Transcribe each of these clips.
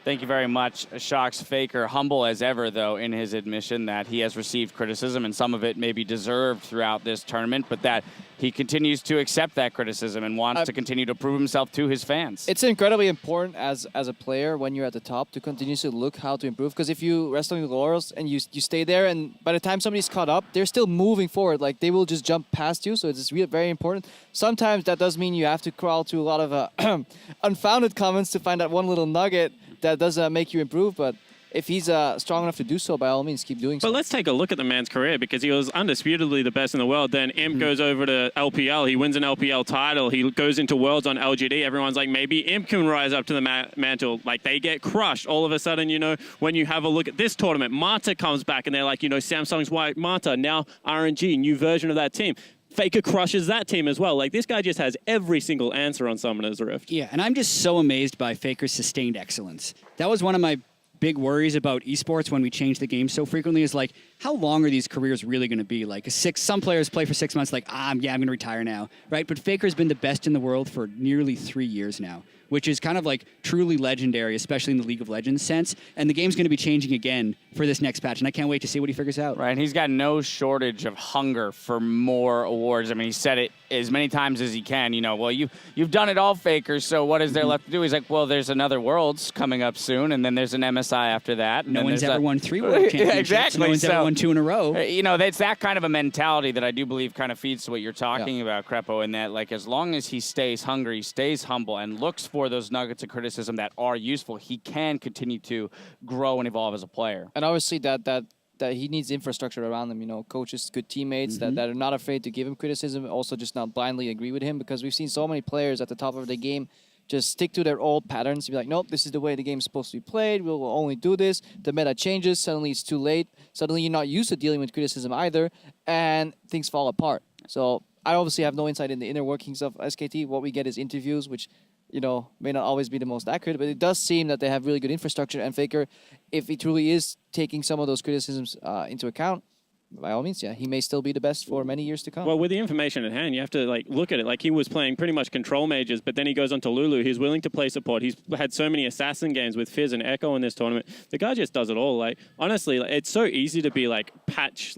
Thank you very much, Shox. Faker, humble as ever, though, in his admission that he has received criticism, and some of it may be deserved throughout this tournament, but that he continues to accept that criticism and wants to continue to prove himself to his fans. It's incredibly important as a player when you're at the top to continuously look how to improve, because if you rest on your laurels and you stay there, and by the time somebody's caught up, they're still moving forward. Like, they will just jump past you, so it's really very important. Sometimes that does mean you have to crawl through a lot of unfounded comments to find that one little nugget that does make you improve, but if he's strong enough to do so, by all means, keep doing so. But let's take a look at the man's career, because he was undisputedly the best in the world. Then Imp goes over to LPL. He wins an LPL title. He goes into Worlds on LGD. Everyone's like, maybe Imp can rise up to the mantle. Like, they get crushed. All of a sudden, you know, when you have a look at this tournament, Mata comes back, and they're like, you know, Samsung's white Mata, now RNG, new version of that team. Faker crushes that team as well. Like, this guy just has every single answer on Summoner's Rift. Yeah, and I'm just so amazed by Faker's sustained excellence. That was one of my big worries about esports when we change the game so frequently, is like, how long are these careers really going to be? Like, some players play for 6 months, like, yeah, I'm going to retire now, right? But Faker's been the best in the world for nearly 3 years now, which is kind of like truly legendary, especially in the League of Legends sense. And the game's going to be changing again for this next patch, and I can't wait to see what he figures out. Right, and he's got no shortage of hunger for more awards. I mean, he said it as many times as he can. You know, well, you've done it all, Faker, so what is there left to do? He's like, well, there's another Worlds coming up soon, and then there's an MSI after that. No one's ever won 3 World Championships. Exactly. No one's ever won 2 in a row. You know, it's that kind of a mentality that I do believe kind of feeds to what you're talking about, Crepo, in that, like, as long as he stays hungry, stays humble, and looks for those nuggets of criticism that are useful, he can continue to grow and evolve as a player. And obviously that he needs infrastructure around him, you know, coaches, good teammates that are not afraid to give him criticism, also just not blindly agree with him, because we've seen so many players at the top of the game just stick to their old patterns, be like, nope, this is the way the game's supposed to be played, we'll only do this, the meta changes, suddenly it's too late, suddenly you're not used to dealing with criticism either, and things fall apart. So I obviously have no insight in the inner workings of SKT. What we get is interviews, which, you know, may not always be the most accurate, but it does seem that they have really good infrastructure. And Faker, if he truly is taking some of those criticisms into account, by all means, yeah, he may still be the best for many years to come. Well, with the information at hand, you have to like look at it. Like, he was playing pretty much control mages, but then he goes on to Lulu. He's willing to play support. He's had so many assassin games with Fizz and Echo in this tournament. The guy just does it all. Like, honestly, it's so easy to be like patched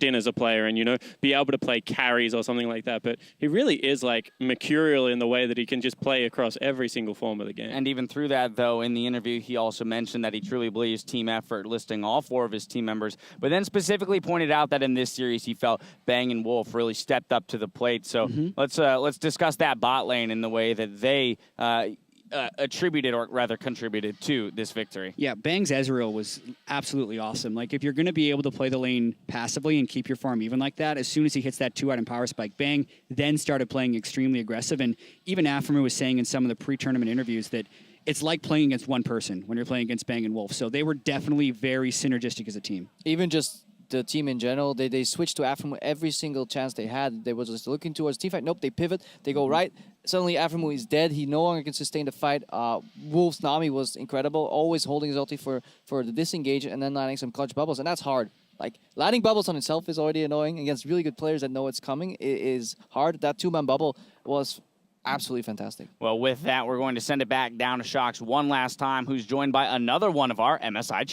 in as a player and, you know, be able to play carries or something like that. But he really is like mercurial in the way that he can just play across every single form of the game. And even through that, though, in the interview, he also mentioned that he truly believes team effort, listing all 4 of his team members, but then specifically pointed out that in this series he felt Bang and Wolf really stepped up to the plate. So let's discuss that bot lane in the way that they attributed, or rather contributed, to this victory. Yeah, Bang's Ezreal was absolutely awesome. Like, if you're going to be able to play the lane passively and keep your farm even like that, as soon as he hits that 2-item power spike, Bang then started playing extremely aggressive. And even Afremu was saying in some of the pre-tournament interviews that it's like playing against one person when you're playing against Bang and Wolf. So they were definitely very synergistic as a team. Even just the team in general, they switched to Afremu every single chance they had. They were just looking towards teamfight. Nope, they pivot, they go right. Suddenly Afremu is dead. He no longer can sustain the fight. Wolf's Nami was incredible, always holding his ulti for the disengage and then landing some clutch bubbles, and that's hard. Like, landing bubbles on itself is already annoying. Against really good players that know it's coming, it is hard. That 2-man bubble was absolutely fantastic. Well, with that, we're going to send it back down to Shox one last time, who's joined by another one of our MSI